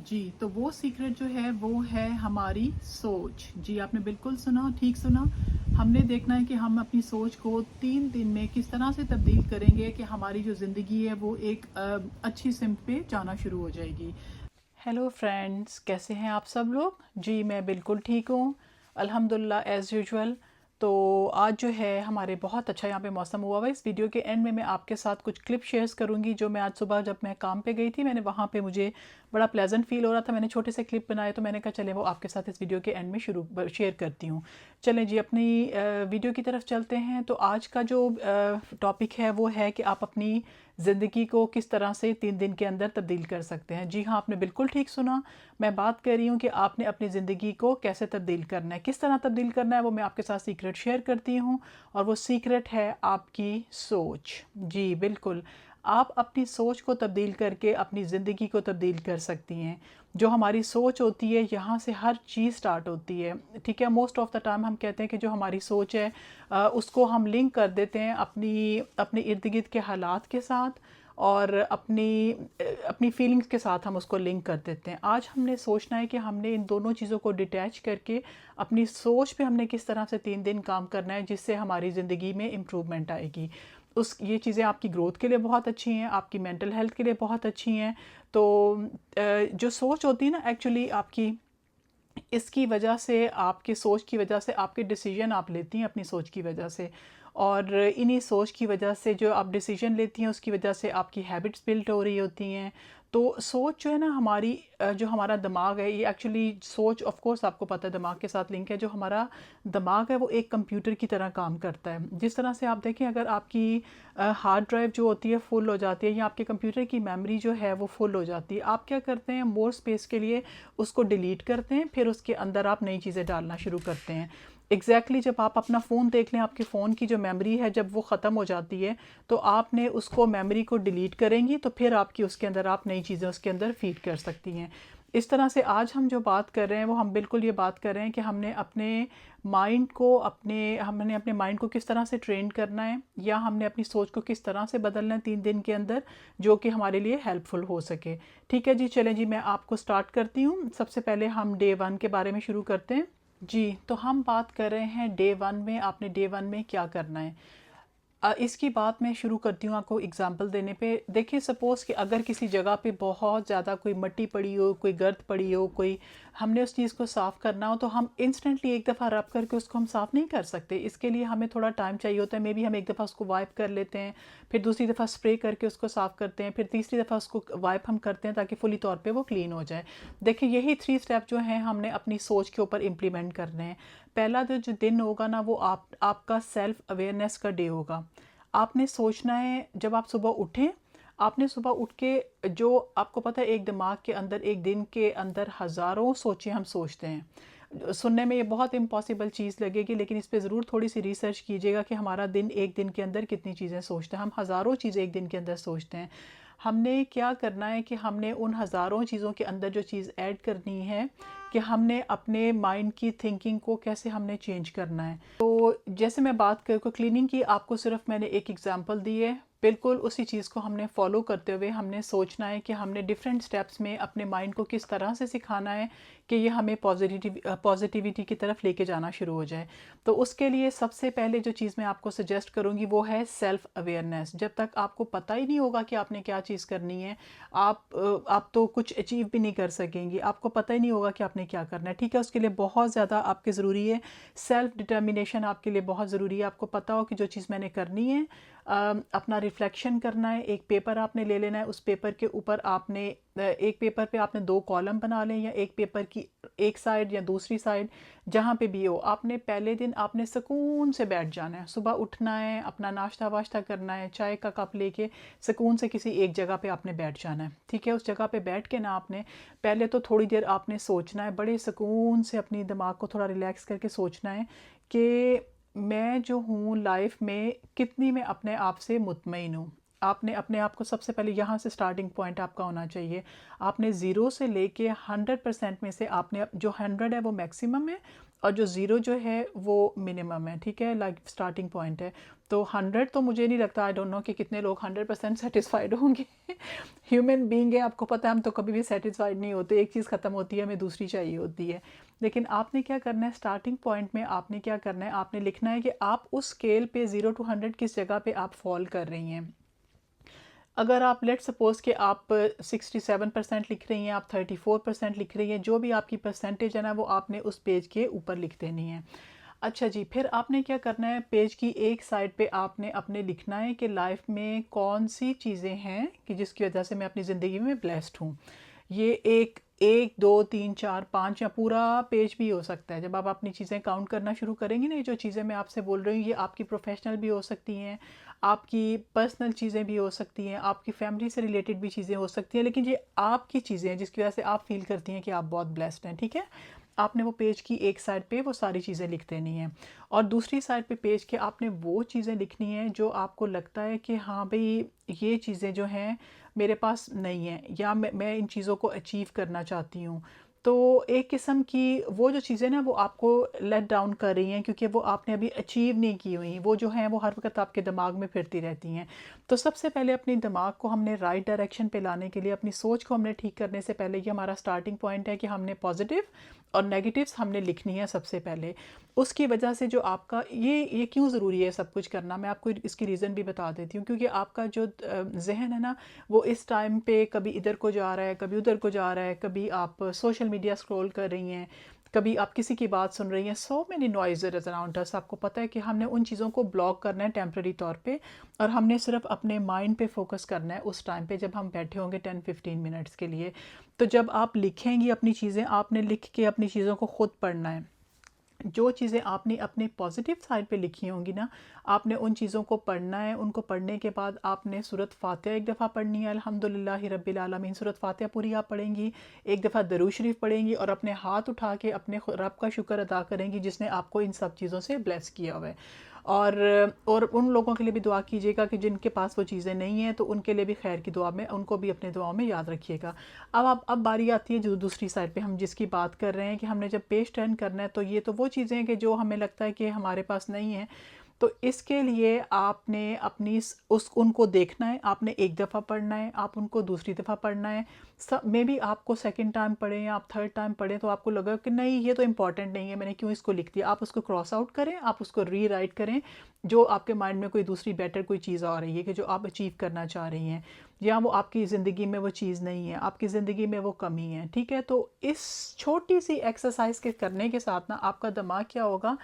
जी, तो वो सीक्रेट जो है वो है हमारी सोच। जी, आपने बिल्कुल सुना, ठीक सुना। हमने देखना है कि हम अपनी सोच को 3 दिन में किस तरह से तब्दील करेंगे कि हमारी जो ज़िंदगी है वो एक अच्छी सिमत पे जाना शुरू हो जाएगी। हेलो फ्रेंड्स, कैसे हैं आप सब लोग? जी, मैं बिल्कुल ठीक हूँ, अल्हम्दुलिल्लाह एज़ यूजुअल। तो आज जो है हमारे बहुत अच्छा यहाँ पे मौसम हुआ हुआ है। इस वीडियो के एंड में मैं आपके साथ कुछ क्लिप शेयर्स करूँगी जो मैं आज सुबह जब मैं काम पे गई थी, मैंने वहाँ पे मुझे बड़ा प्लेजेंट फील हो रहा था। मैंने छोटे से क्लिप बनाए तो मैंने कहा चले वो आपके साथ इस वीडियो के एंड में शेयर करती हूँ। चलें जी, अपनी वीडियो की तरफ चलते हैं। तो आज का जो टॉपिक है वो है कि आप अपनी ज़िंदगी को किस तरह से 3 दिन के अंदर तब्दील कर सकते हैं। जी हाँ, आपने बिल्कुल ठीक सुना। मैं बात कर रही हूँ कि आपने अपनी ज़िंदगी को कैसे तब्दील करना है, किस तरह तब्दील करना है, वो मैं आपके साथ सीक्रेट शेयर करती हूँ। और वो सीक्रेट है आपकी सोच। जी बिल्कुल, आप अपनी सोच को तब्दील करके अपनी ज़िंदगी को तब्दील कर सकती हैं। जो हमारी सोच होती है, यहाँ से हर चीज़ स्टार्ट होती है। ठीक है, मोस्ट ऑफ़ द टाइम हम कहते हैं कि जो हमारी सोच है उसको हम लिंक कर देते हैं अपने इर्द गिर्द के हालात के साथ, और अपनी फीलिंग्स के साथ हम उसको लिंक कर देते हैं। आज हमने सोचना है कि हमने इन दोनों चीज़ों को डिटैच करके अपनी सोच पे हमने किस तरह से 3 दिन काम करना है जिससे हमारी ज़िंदगी में इम्प्रूवमेंट आएगी। ये चीज़ें आपकी ग्रोथ के लिए बहुत अच्छी हैं, आपकी मेंटल हेल्थ के लिए बहुत अच्छी हैं। तो जो सोच होती है ना एक्चुअली आपकी, इसकी वजह से, आपकी सोच की वजह से आपके डिसीजन आप लेती हैं अपनी सोच की वजह से, और इन्हीं सोच की वजह से जो आप डिसीजन लेती हैं उसकी वजह से आपकी हैबिट्स बिल्ड हो रही होती हैं। तो सोच जो है ना हमारी, जो हमारा दिमाग है ये एक्चुअली सोच, ऑफ कोर्स आपको पता है दिमाग के साथ लिंक है। जो हमारा दिमाग है वो एक कंप्यूटर की तरह काम करता है। जिस तरह से आप देखें, अगर आपकी हार्ड ड्राइव जो होती है फुल हो जाती है, या आपके कंप्यूटर की मेमोरी जो है वो फुल हो जाती है, आप क्या करते हैं, मोर स्पेस के लिए उसको डिलीट करते हैं, फिर उसके अंदर आप नई चीज़ें डालना शुरू करते हैं। जब आप अपना फ़ोन देख लें, आपके फ़ोन की जो मेमोरी है जब वो ख़त्म हो जाती है तो आपने उसको मेमोरी को डिलीट करेंगी, तो फिर आपकी उसके अंदर आप नई चीज़ें उसके अंदर फीड कर सकती हैं। इस तरह से आज हम जो बात कर रहे हैं वो हम बिल्कुल ये बात कर रहे हैं कि हमने अपने माइंड को किस तरह से ट्रेन करना है, या हमने अपनी सोच को किस तरह से बदलना है 3 दिन के अंदर, जो कि हमारे लिए हेल्पफुल हो सके। ठीक है जी, चलें जी, मैं आपको स्टार्ट करती हूँ। सबसे पहले हम डे 1 के बारे में शुरू करते हैं। जी, तो हम बात कर रहे हैं डे 1 में। आपने डे 1 में क्या करना है, इसकी बात मैं शुरू करती हूँ आपको एग्जांपल देने पे। देखिए, सपोज़ कि अगर किसी जगह पे बहुत ज़्यादा कोई मिट्टी पड़ी हो, कोई गर्द पड़ी हो, कोई, हमने उस चीज़ को साफ़ करना हो, तो हम इंस्टेंटली एक दफ़ा रब करके उसको हम साफ़ नहीं कर सकते। इसके लिए हमें थोड़ा टाइम चाहिए होता है। मे बी हम एक दफ़ा उसको वाइप कर लेते हैं, फिर दूसरी दफ़ा स्प्रे करके उसको साफ़ करते हैं, फिर तीसरी दफ़ा उसको वाइप हम करते हैं ताकि फुली तौर पे वो क्लीन हो जाए। देखिए, यही 3 स्टेप जो हैं हमने अपनी सोच के ऊपर इम्प्लीमेंट करने हैं। पहला जो दिन होगा ना, वो आपका सेल्फ अवेयरनेस का डे होगा। आपने सोचना है, जब आप सुबह उठें, आपने सुबह उठ के, जो आपको पता है एक दिमाग के अंदर एक दिन के अंदर हज़ारों सोचें हम सोचते हैं। सुनने में ये बहुत इम्पॉसिबल चीज़ लगेगी, लेकिन इस पे ज़रूर थोड़ी सी रिसर्च कीजिएगा कि हमारा दिन, एक दिन के अंदर कितनी चीज़ें सोचते हैं। हम हज़ारों चीज़ें एक दिन के अंदर सोचते हैं। हमने क्या करना है कि हमने उन हज़ारों चीज़ों के अंदर जो चीज़ ऐड करनी है, कि हमने अपने माइंड की थिंकिंग को कैसे हमने चेंज करना है। तो जैसे मैं बात कर को क्लीनिंग की, आपको सिर्फ मैंने एक एग्जांपल दी है। बिल्कुल उसी चीज़ को हमने फॉलो करते हुए हमने सोचना है कि हमने डिफरेंट स्टेप्स में अपने माइंड को किस तरह से सिखाना है कि ये हमें पॉजिटिविटी की तरफ लेके जाना शुरू हो जाए। तो उसके लिए सबसे पहले जो चीज़ मैं आपको सजेस्ट करूँगी वो है सेल्फ अवेयरनेस। जब तक आपको पता ही नहीं होगा कि आपने क्या चीज़ करनी है, आप तो कुछ अचीव भी नहीं कर सकेंगी। आपको पता ही नहीं होगा कि आपने क्या करना है। ठीक है, उसके लिए बहुत ज़्यादा आपके ज़रूरी है सेल्फ डिटर्मिनेशन, आपके लिए बहुत ज़रूरी है। आपको पता हो कि जो चीज़ मैंने करनी है, अपना रिफ्लेक्शन करना है। एक पेपर आपने ले लेना है, उस पेपर के ऊपर आपने, एक पेपर पे आपने 2 कॉलम बना लें, या एक पेपर की एक साइड या दूसरी साइड, जहाँ पे भी हो, आपने पहले दिन आपने सुकून से बैठ जाना है। सुबह उठना है, अपना नाश्ता वाश्ता करना है, चाय का कप लेके सुकून से किसी एक जगह पे आपने बैठ जाना है। ठीक है, उस जगह पे बैठ के ना आपने पहले तो थोड़ी देर आपने सोचना है, बड़े सुकून से अपनी दिमाग को थोड़ा रिलैक्स करके सोचना है कि मैं जो हूँ लाइफ में कितनी मैं अपने आप से मुतमईन हूँ। आपने अपने आप को सबसे पहले यहाँ से स्टार्टिंग पॉइंट आपका होना चाहिए। आपने 0 से लेके 100% में से, आपने जो 100 है वो मैक्सिमम है, और जो ज़ीरो जो है वो मिनिमम है, ठीक है, लाइक स्टार्टिंग पॉइंट है। तो 100 तो मुझे नहीं लगता, आई डोंट नो कि कितने लोग 100% सेटिस्फाइड होंगे। ह्यूमन बीइंग है, आपको पता है हम तो कभी भी सेटिस्फाइड नहीं होते, एक चीज़ ख़त्म होती है हमें दूसरी चाहिए होती है। लेकिन आपने क्या करना है, स्टार्टिंग पॉइंट में आपने क्या करना है, आपने लिखना है कि आप उस स्केल पे 0 to 100 किस जगह पे आप फॉल कर रही हैं। अगर आप लेट सपोज़ कि आप 67% लिख रही हैं, आप 34% लिख रही हैं, जो भी आपकी परसेंटेज है ना वो आपने उस पेज के ऊपर लिख देनी है। अच्छा जी, फिर आपने क्या करना है, पेज की एक साइड पे आपने अपने लिखना है कि लाइफ में कौन सी चीज़ें हैं कि जिसकी वजह से मैं अपनी ज़िंदगी में ब्लेस्ड हूँ। ये एक एक दो तीन चार पाँच या पूरा पेज भी हो सकता है। जब आप अपनी चीज़ें काउंट करना शुरू करेंगी ना, ये जो चीज़ें मैं आपसे बोल रही हूँ ये आपकी प्रोफेशनल भी हो सकती हैं, आपकी पर्सनल चीज़ें भी हो सकती हैं, आपकी फैमिली से रिलेटेड भी चीज़ें हो सकती हैं, लेकिन ये आपकी चीज़ें हैं जिसकी वजह से आप फील करती हैं कि आप बहुत ब्लेस्ड हैं, ठीक है। आपने वो पेज की एक साइड पे वो सारी चीज़ें लिख देनी हैं, और दूसरी साइड पे पेज के आपने वो चीज़ें लिखनी हैं जो आपको लगता है कि हाँ भाई ये चीज़ें जो हैं मेरे पास नहीं है, या मैं इन चीज़ों को अचीव करना चाहती हूँ। तो एक किस्म की वो जो चीज़ें ना वो आपको लेट डाउन कर रही हैं क्योंकि वो आपने अभी अचीव नहीं की हुई, वो जो हैं वो हर वक्त आपके दिमाग में फिरती रहती हैं। तो सबसे पहले अपने दिमाग को हमने राइट डायरेक्शन पे लाने के लिए, अपनी सोच को हमने ठीक करने से पहले, ये हमारा स्टार्टिंग पॉइंट है कि हमने पॉजिटिव और नेगेटिव्स हमने लिखनी है सबसे पहले। उसकी वजह से जो आपका ये क्यों ज़रूरी है सब कुछ करना, मैं आपको इसकी रीज़न भी बता देती हूँ। क्योंकि आपका जो जहन है ना वो इस टाइम पे कभी इधर को जा रहा है, कभी उधर को जा रहा है, कभी आप सोशल मीडिया स्क्रॉल कर रही हैं, कभी आप किसी की बात सुन रही हैं। So many noise around us. आपको पता है कि हमने उन चीज़ों को ब्लॉक करना है टेम्प्रेरी तौर पे, और हमने सिर्फ अपने माइंड पे फोकस करना है उस टाइम पे जब हम बैठे होंगे 10-15 मिनट्स के लिए। तो जब आप लिखेंगी अपनी चीज़ें, आपने लिख के अपनी चीज़ों को खुद पढ़ना है। जो चीज़ें आपने अपने पॉजिटिव साइड पे लिखी होंगी ना, आपने उन चीज़ों को पढ़ना है। उनको पढ़ने के बाद आपने सूरत फातिहा एक दफ़ा पढ़नी है, अल्हम्दुलिल्लाहि रब्बिल आलमीन। सूरत फातिहा पूरी आप पढ़ेंगी, एक दफ़ा दरूद शरीफ पढ़ेंगी और अपने हाथ उठा के अपने रब का शुक्र अदा करेंगी जिसने आपको इन सब चीज़ों से ब्लेस किया हुआ है। और उन लोगों के लिए भी दुआ कीजिएगा कि जिनके पास वो चीज़ें नहीं हैं, तो उनके लिए भी खैर की दुआ में उनको भी अपने दुआओं में याद रखिएगा। अब बारी आती है जो दूसरी साइड पे हम जिसकी बात कर रहे हैं कि हमने जब पेज टर्न करना है, तो ये तो वो चीज़ें हैं कि जो हमें लगता है कि हमारे पास नहीं है। तो इसके लिए आपने अपनी उस उनको देखना है, आपने एक दफ़ा पढ़ना है, आप उनको दूसरी दफ़ा पढ़ना है। सब मे बी आपको सेकंड टाइम पढ़ें या आप थर्ड टाइम पढ़ें तो आपको लगा कि नहीं ये तो इम्पॉर्टेंट नहीं है, मैंने क्यों इसको लिख दिया। आप उसको क्रॉस आउट करें, आप उसको री राइट करें, जो आपके माइंड में कोई दूसरी बेटर कोई चीज़ आ रही है कि जो आप अचीव करना चाह रही हैं, या वो आपकी ज़िंदगी में वो चीज़ नहीं है, आपकी ज़िंदगी में वो कमी है, ठीक है। तो इस छोटी सी एक्सरसाइज के करने के साथ ना आपका दिमाग क्या होगा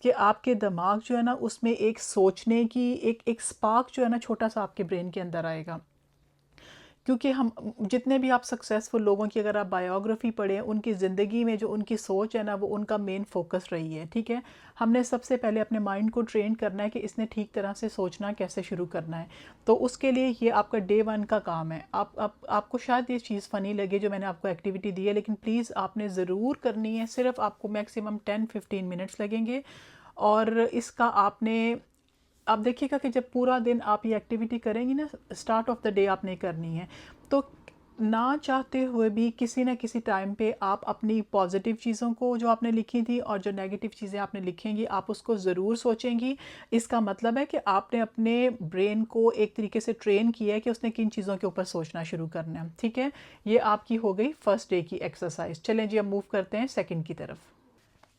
कि आपके दिमाग जो है ना उसमें एक सोचने की एक स्पार्क जो है ना छोटा सा आपके ब्रेन के अंदर आएगा। क्योंकि हम जितने भी आप सक्सेसफुल लोगों की अगर आप बायोग्राफी पढ़ें, उनकी ज़िंदगी में जो उनकी सोच है ना वो उनका मेन फोकस रही है, ठीक है। हमने सबसे पहले अपने माइंड को ट्रेन करना है कि इसने ठीक तरह से सोचना कैसे शुरू करना है। तो उसके लिए ये आपका डे 1 का काम है। आपको शायद ये चीज़ फ़नी लगे जो मैंने आपको एक्टिविटी दी है, लेकिन प्लीज़ आपने ज़रूर करनी है। सिर्फ आपको मैक्सिमम 10-15 मिनट्स लगेंगे, और इसका आपने आप देखिएगा कि जब पूरा दिन आप ये एक्टिविटी करेंगी ना, स्टार्ट ऑफ द डे आपने करनी है, तो ना चाहते हुए भी किसी ना किसी टाइम पे आप अपनी पॉजिटिव चीज़ों को जो आपने लिखी थी और जो नेगेटिव चीज़ें आपने लिखेंगी आप उसको ज़रूर सोचेंगी। इसका मतलब है कि आपने अपने ब्रेन को एक तरीके से ट्रेन किया है कि उसने किन चीज़ों के ऊपर सोचना शुरू करना है, ठीक है। ये आपकी हो गई फर्स्ट डे की एक्सरसाइज। चलें जी, अब मूव करते हैं सेकेंड की तरफ।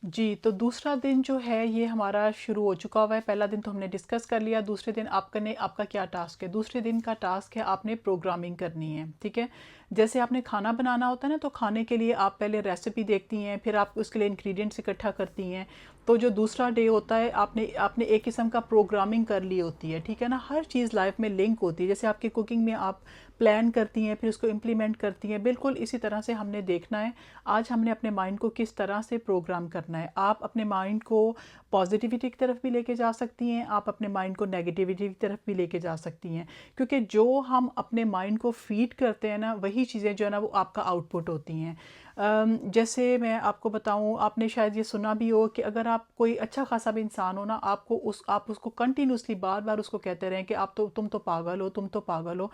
जी, तो दूसरा दिन जो है ये हमारा शुरू हो चुका हुआ है। पहला दिन तो हमने डिस्कस कर लिया। दूसरे दिन आपका क्या टास्क है? दूसरे दिन का टास्क है आपने प्रोग्रामिंग करनी है, ठीक है। जैसे आपने खाना बनाना होता है ना, तो खाने के लिए आप पहले रेसिपी देखती हैं, फिर आप उसके लिए इंग्रेडिएंट्स इकट्ठा करती हैं। तो जो दूसरा डे होता है आपने एक किस्म का प्रोग्रामिंग कर ली होती है, ठीक है ना। हर चीज़ लाइफ में लिंक होती है। जैसे आपकी कुकिंग में आप प्लान करती हैं फिर उसको इम्प्लीमेंट करती हैं, बिल्कुल इसी तरह से हमने देखना है आज हमने अपने माइंड को किस तरह से प्रोग्राम करना है। आप अपने माइंड को पॉजिटिविटी की तरफ भी लेके जा सकती हैं, आप अपने माइंड को नेगेटिविटी की तरफ भी लेके जा सकती हैं, क्योंकि जो हम अपने माइंड को फीड करते हैं ना वही चीज़ें जो है ना वो आपका आउटपुट होती हैं। जैसे मैं आपको बताऊं, आपने शायद ये सुना भी हो कि अगर आप कोई अच्छा खासा भी इंसान हो ना, आप उसको कंटिन्यूसली बार बार उसको कहते रहें कि आप तो तुम तो पागल हो, तुम तो पागल हो,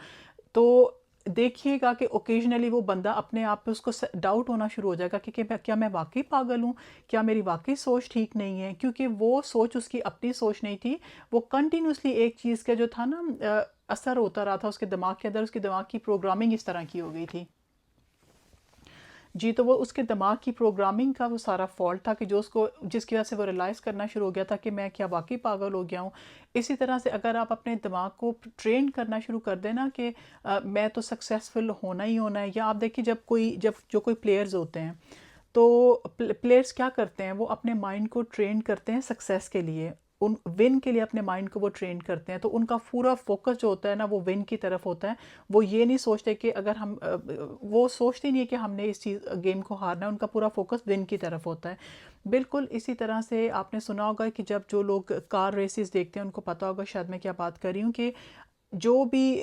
तो देखिएगा कि ओकेजनली वो बंदा अपने आप पे उसको डाउट होना शुरू हो जाएगा कि क्या मैं वाकई पागल हूँ, क्या मेरी वाकई सोच ठीक नहीं है, क्योंकि वो सोच उसकी अपनी सोच नहीं थी। वो कंटिन्यूसली एक चीज़ का जो था ना असर होता रहा था उसके दिमाग के अंदर, उसके दिमाग की प्रोग्रामिंग इस तरह की हो गई थी जी। तो वो उसके दिमाग की प्रोग्रामिंग का वो सारा फॉल्ट था कि जो उसको जिसकी वजह से वो रियलाइज़ करना शुरू हो गया था कि मैं क्या वाकई पागल हो गया हूँ। इसी तरह से अगर आप अपने दिमाग को ट्रेन करना शुरू कर देना कि मैं तो सक्सेसफुल होना ही होना है, या आप देखिए जब जो कोई प्लेयर्स होते हैं तो प्लेयर्स क्या करते हैं, वो अपने माइंड को ट्रेन करते हैं सक्सेस के लिए, उन विन के लिए अपने माइंड को वो ट्रेन करते हैं। तो उनका पूरा फोकस जो होता है ना वो विन की तरफ होता है। वो ये नहीं सोचते कि अगर हम वो सोचते नहीं है कि हमने इस चीज़ गेम को हारना है, उनका पूरा फोकस विन की तरफ होता है। बिल्कुल इसी तरह से आपने सुना होगा कि जब जो लोग कार रेसेस देखते हैं उनको पता होगा शायद मैं क्या बात कर रही हूँ कि जो भी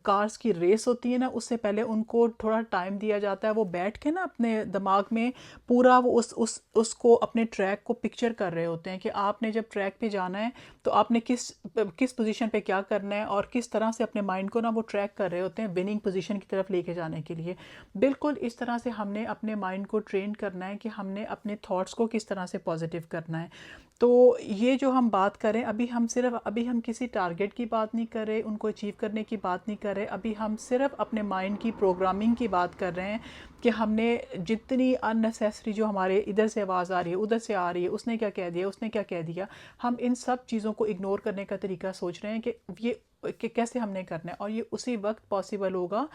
कार्स की रेस होती है ना उससे पहले उनको थोड़ा टाइम दिया जाता है। वो बैठ के ना अपने दिमाग में पूरा वो उसको अपने ट्रैक को पिक्चर कर रहे होते हैं कि आपने जब ट्रैक पे जाना है तो आपने किस पोजीशन पे क्या करना है, और किस तरह से अपने माइंड को ना वो ट्रैक कर रहे होते हैं विनिंग पोजीशन की तरफ लेके जाने के लिए। बिल्कुल इस तरह से हमने अपने माइंड को ट्रेन करना है कि हमने अपने थॉट्स को किस तरह से पॉजिटिव करना है। तो ये जो हम बात करें अभी हम किसी टारगेट की बात नहीं कर रहे, उनको अचीव करने की बात नहीं कर रहे, अभी हम सिर्फ अपने माइंड की प्रोग्रामिंग की बात कर रहे हैं कि हमने जितनी अननेसेसरी जो हमारे इधर से आवाज़ आ रही है उधर से आ रही है, उसने क्या कह दिया उसने क्या कह दिया, हम इन सब चीज़ों को इग्नोर करने का तरीका सोच रहे हैं कि ये कि कैसे हमने करना है। और ये उसी वक्त पॉसिबल होगा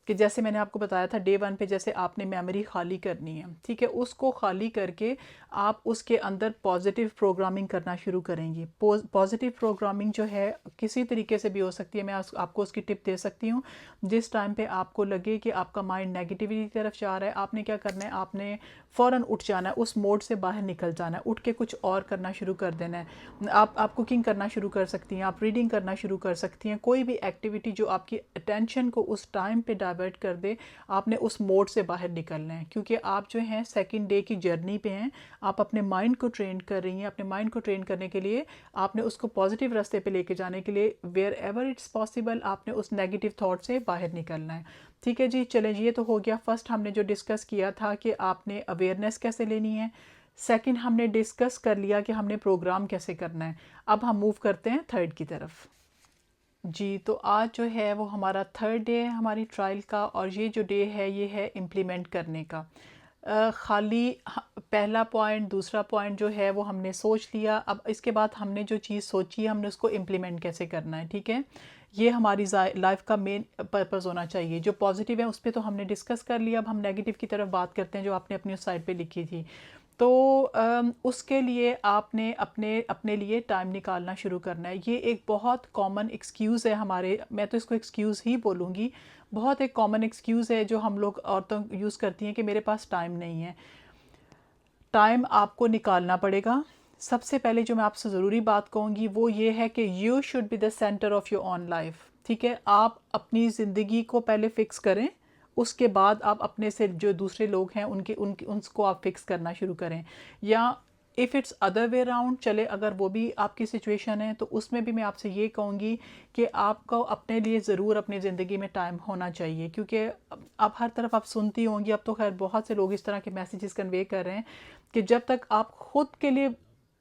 कि जैसे मैंने आपको बताया था डे 1 पे, जैसे आपने मेमोरी खाली करनी है, ठीक है, उसको खाली करके आप उसके अंदर पॉजिटिव प्रोग्रामिंग करना शुरू करेंगी। पॉजिटिव प्रोग्रामिंग जो है किसी तरीके से भी हो सकती है, मैं आपको उसकी टिप दे सकती हूँ। जिस टाइम पे आपको लगे कि आपका माइंड नेगेटिविटी की तरफ जा रहा है, आपने क्या करना है, आपने फ़ौरन उठ जाना है, उस मोड से बाहर निकल जाना है, उठ के कुछ और करना शुरू कर देना है। आप कुकिंग करना शुरू कर सकती हैं, आप रीडिंग करना शुरू कर सकती हैं, कोई भी एक्टिविटी जो आपकी अटेंशन को उस टाइम पे डाइवर्ट कर दे, आपने उस मोड से बाहर निकलना है। क्योंकि आप जो हैं सेकंड डे की जर्नी पे हैं, आप अपने माइंड को ट्रेन कर रही हैं। अपने माइंड को ट्रेन करने के लिए आपने उसको पॉजिटिव रास्ते पे लेके जाने के लिए वेयर एवर इट्स पॉसिबल आपने उस नेगेटिव थॉट से बाहर निकलना है। ठीक है जी, चलें जी, ये तो हो गया। फर्स्ट हमने जो डिस्कस किया था कि आपने अवेयरनेस कैसे लेनी है, सेकंड हमने डिस्कस कर लिया कि हमने प्रोग्राम कैसे करना है। अब हम मूव करते हैं थर्ड की तरफ जी। तो आज जो है वो हमारा थर्ड डे है हमारी ट्रायल का, और ये जो डे है ये है इम्प्लीमेंट करने का। पहला पॉइंट दूसरा पॉइंट जो है वो हमने सोच लिया। अब इसके बाद हमने जो चीज़ सोची है हमने उसको इम्प्लीमेंट कैसे करना है। ठीक है, ये हमारी लाइफ का मेन पर्पस होना चाहिए। जो पॉजिटिव है उस पर तो हमने डिस्कस कर लिया, अब हम नेगेटिव की तरफ बात करते हैं जो आपने अपनी उस साइड पे लिखी थी। तो उसके लिए आपने अपने अपने लिए टाइम निकालना शुरू करना है। ये एक बहुत कॉमन एक्सक्यूज़ है हमारे, मैं तो इसको एक्सक्यूज़ ही बोलूँगी, बहुत एक कॉमन एक्सक्यूज़ है जो हम लोग औरतों यूज़ करती हैं कि मेरे पास टाइम नहीं है। टाइम आपको निकालना पड़ेगा। सबसे पहले जो मैं आपसे ज़रूरी बात कहूँगी वो ये है कि you should be the centre of your own life. ठीक है, आप अपनी ज़िंदगी को पहले फ़िक्स करें, उसके बाद आप अपने से जो दूसरे लोग हैं उनके उनके उनको आप फिक्स करना शुरू करें। या if it's other way around चले, अगर वो भी आपकी सिचुएशन है तो उसमें भी मैं आपसे ये कहूँगी कि आपको अपने लिए ज़रूर अपनी ज़िंदगी में टाइम होना चाहिए। क्योंकि अब हर तरफ आप सुनती होंगी, अब तो खैर बहुत से लोग इस तरह के मैसेजेस कन्वे कर रहे हैं कि जब तक आप खुद के लिए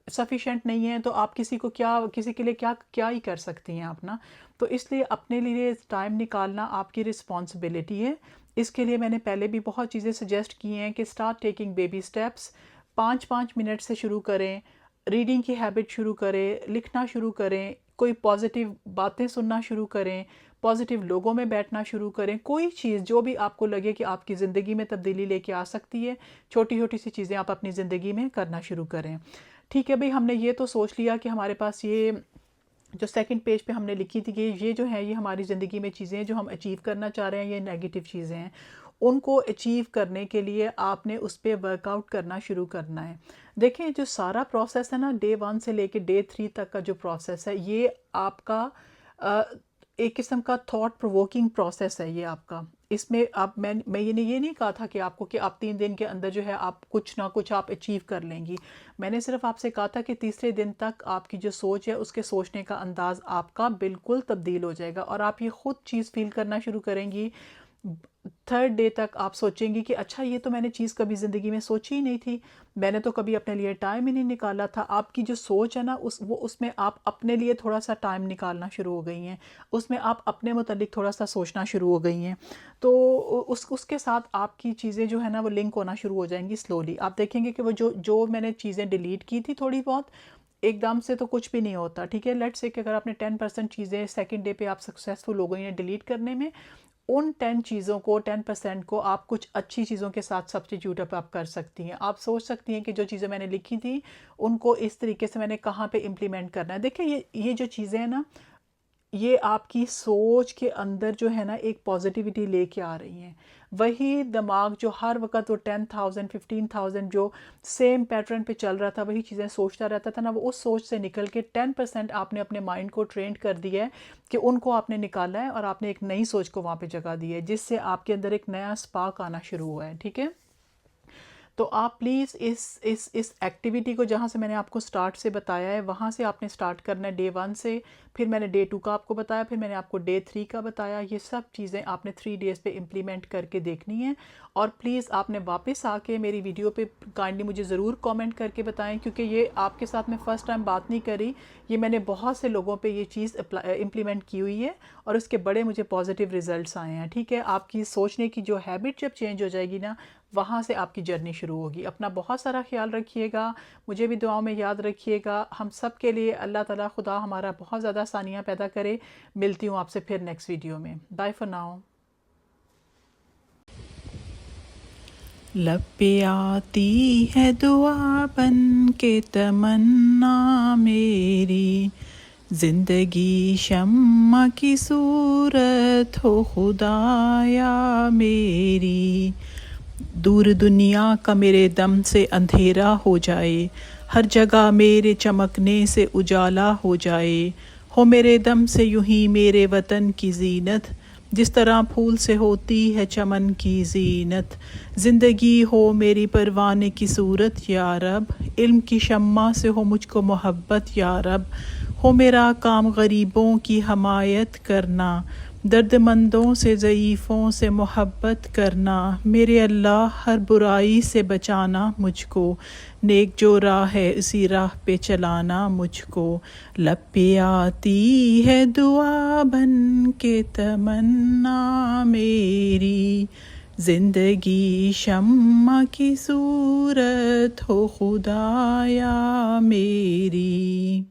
सफिशेंट नहीं है तो आप किसी के लिए क्या क्या ही कर सकती हैं आप ना। तो इसलिए अपने लिए टाइम निकालना आपकी रिस्पॉन्सिबिलिटी है। इसके लिए मैंने पहले भी बहुत चीज़ें सजेस्ट की हैं कि start taking baby steps. 5-5 minute से शुरू करें, रीडिंग की हैबिट शुरू करें, लिखना शुरू करें, कोई पॉजिटिव बातें सुनना शुरू करें, पॉजिटिव लोगों में बैठना शुरू करें। कोई चीज़ जो भी आपको लगे कि आपकी ज़िंदगी में तब्दीली लेके आ सकती है, छोटी छोटी सी चीज़ें आप अपनी ज़िंदगी में करना शुरू करें। ठीक है भाई, हमने ये तो सोच लिया कि हमारे पास ये जो सेकंड पेज पे हमने लिखी थी कि ये जो है ये हमारी ज़िंदगी में चीज़ें जो हम अचीव करना चाह रहे हैं, ये नेगेटिव चीज़ें हैं। उनको अचीव करने के लिए आपने उस पर वर्कआउट करना शुरू करना है। देखें, जो सारा प्रोसेस है ना, डे 1 से लेके डे 3 तक का जो प्रोसेस है, ये आपका एक किस्म का थॉट प्रोवोकिंग प्रोसेस है। ये आपका इसमें आप मैं ये नहीं कहा था कि आपको कि आप 3 दिन के अंदर जो है आप कुछ ना कुछ आप अचीव कर लेंगी। मैंने सिर्फ आपसे कहा था कि तीसरे दिन तक आपकी जो सोच है उसके सोचने का अंदाज़ आपका बिल्कुल तब्दील हो जाएगा और आप ये खुद चीज़ फील करना शुरू करेंगी। थर्ड डे तक आप सोचेंगी कि अच्छा ये तो मैंने चीज़ कभी ज़िंदगी में सोची ही नहीं थी, मैंने तो कभी अपने लिए टाइम ही नहीं निकाला था। आपकी जो सोच है ना उसमें आप अपने लिए थोड़ा सा टाइम निकालना शुरू हो गई हैं, उसमें आप अपने मुतालिक थोड़ा सा सोचना शुरू हो गई हैं। तो उसके साथ आपकी चीज़ें जो है ना वो लिंक होना शुरू हो जाएंगी स्लोली। आप देखेंगे कि वो जो मैंने चीज़ें डिलीट की थी थोड़ी बहुत, एकदम से तो कुछ भी नहीं होता, ठीक है। लेट्स से कि अगर आपने 10% चीज़ें सेकंड डे पे आप सक्सेसफुल हो गई हैं डिलीट करने में, उन 10 चीज़ों को 10% को आप कुछ अच्छी चीज़ों के साथ सब्स्टिट्यूट अप आप कर सकती हैं। आप सोच सकती हैं कि जो चीज़ें मैंने लिखी थी उनको इस तरीके से मैंने कहाँ पे इम्प्लीमेंट करना है। देखिए ये जो चीज़ें हैं ना, ये आपकी सोच के अंदर जो है ना एक पॉजिटिविटी लेके आ रही हैं। वही दिमाग जो हर वक्त वो 10,000 15,000 जो सेम पैटर्न पे चल रहा था, वही चीज़ें सोचता रहता था ना, वो उस सोच से निकल के 10% आपने अपने माइंड को ट्रेन कर दिया है कि उनको आपने निकाला है और आपने एक नई सोच को वहाँ पे जगह दी है, जिससे आपके अंदर एक नया स्पार्क आना शुरू हुआ है, ठीक है। तो आप प्लीज़ इस एक्टिविटी को जहाँ से मैंने आपको स्टार्ट से बताया है वहाँ से आपने स्टार्ट करना है डे 1 से, फिर मैंने डे 2 का आपको बताया, फिर मैंने आपको डे 3 का बताया। ये सब चीज़ें आपने 3 डेज़ पे इम्प्लीमेंट करके देखनी है और प्लीज़ आपने वापस आके मेरी वीडियो पे काइंडली मुझे ज़रूर कमेंट करके बताएं, क्योंकि ये आपके साथ मैं फ़र्स्ट टाइम बात नहीं करी, ये मैंने बहुत से लोगों पे ये चीज़ इम्प्लीमेंट की हुई है और उसके बड़े मुझे पॉजिटिव रिजल्ट्स आए हैं, ठीक है। आपकी सोचने की जो हैबिट जब चेंज हो जाएगी ना, वहाँ से आपकी जर्नी शुरू होगी। अपना बहुत सारा ख्याल रखिएगा, मुझे भी दुआओं में याद रखिएगा। हम सब के लिए अल्लाह ताला खुदा हमारा बहुत ज़्यादा आसानियाँ पैदा करे। मिलती हूँ आपसे फिर नेक्स्ट वीडियो में। Bye for now. लब पे आती है दुआ बन के तमन्ना मेरी, जिंदगी शम्मा की सूरत हो खुदाया मेरी। दूर दुनिया का मेरे दम से अंधेरा हो जाए, हर जगह मेरे चमकने से उजाला हो जाए। हो मेरे दम से यूं ही मेरे वतन की जीनत, जिस तरह फूल से होती है चमन की जीनत। ज़िंदगी हो मेरी परवाने की सूरत या रब, इल्म की शम्मा से हो मुझको मोहब्बत या रब। हो मेरा काम गरीबों की हमायत करना, दर्दमंदों से ज़ईफ़ों से मोहब्बत करना। मेरे अल्लाह हर बुराई से बचाना मुझको, नेक जो राह है उसी राह पे चलाना मुझको। लब पे आती है दुआ बन के तमन्ना मेरी, जिंदगी शम्मा की सूरत हो खुदाया मेरी।